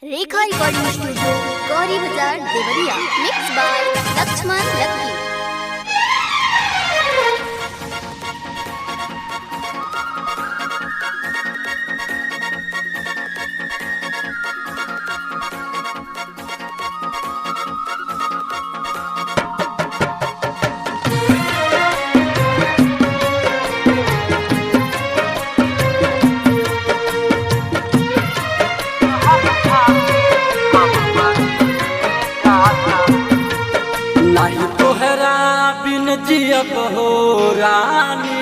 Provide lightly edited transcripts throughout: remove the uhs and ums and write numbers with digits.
Rekha recording studio Gauri Bazar Deoria mix by Laxman Lucky. नाही तोहरा बिन जियब हो रानी,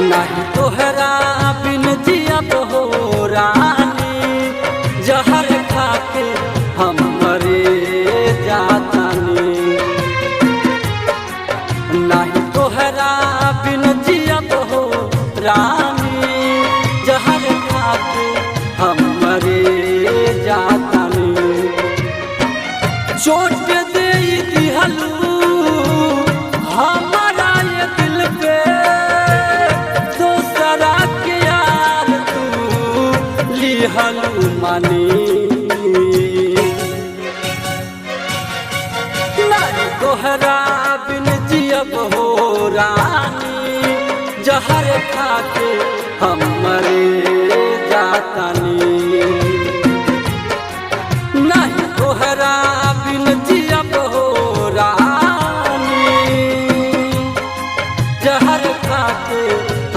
नाही तोहरा बिन जियब हो रानी, जहर खाके हम मरे जातानी। नाही तोहरा बिन जियब हो रानी, जहर खाके हम मरे जातानी। चोट दे दिहलू हमारा ये दिल पे, दोसरा के यार तू लिहलू मानी। नहीं तोहरा बिन जियब हो रानी, जहर खाके हम मरे जातानी। नहीं तोहरा बिन जियब हो रानी, जहर खाके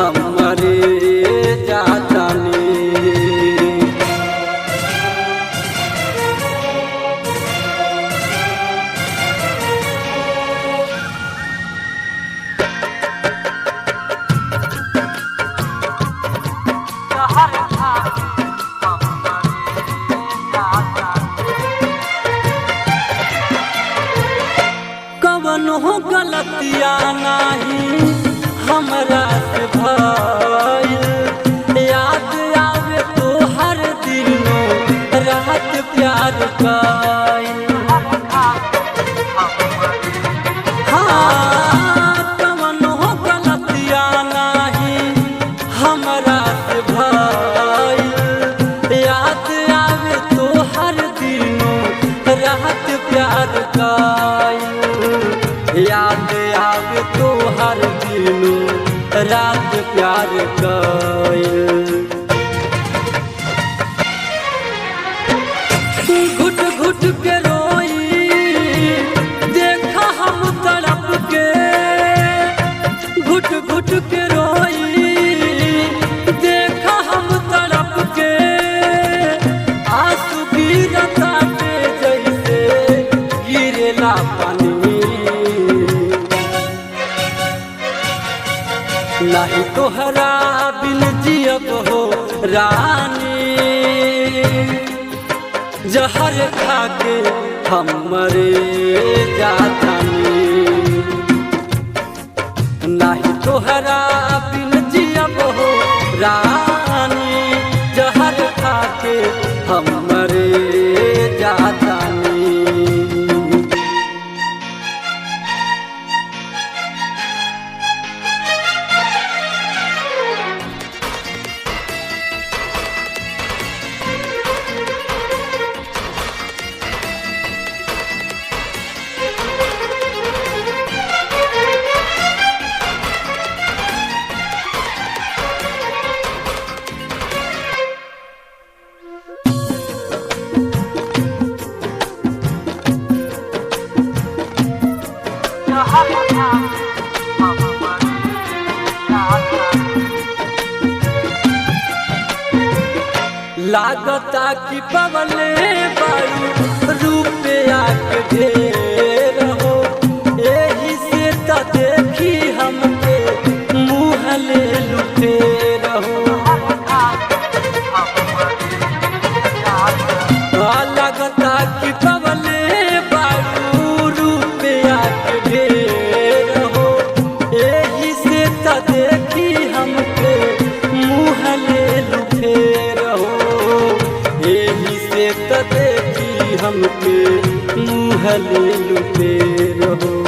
हम मरे जातानी। कवनो गलतिया नाही हमरा से भइल, याद आवे तो हर दिनो रात प्यार कइल। हाँ, कवनो गलतिया नाही हमरा से भइल, याद आवे तो हर दिनो रात प्यार कइल। याद आवे तो हर दिनो रात प्यार कइल। घुट घुट के रोई देखा हम तड़प के, घुट घुट के रोई देखा हम तड़प के। आंसू गिरता पे जैसे गिरेला पानी। नहीं तोहरा बिन जियब हो रानी, जहर खाके हम मरे जातानी। नहीं तोहरा बिन जियब हो रानी, जहर खाके हम मरे जातानी। लागता कि पवले बारू रुपया के ढेर हो, एही से त देखी हमके मुँह ले लुटे रहो। लागता कि पवले बारू रुपया के ढेर हो, एही से त देखी हमके मुँह ले लुटे रहो। एही से त देखी हमके मुँह ले लुटे रहो।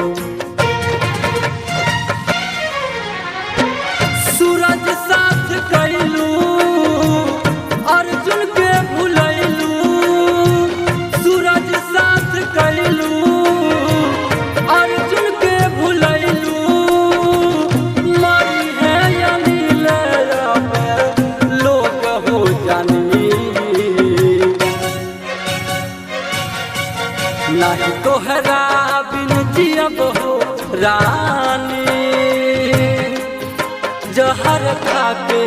जियब हो रानी, जहर खा के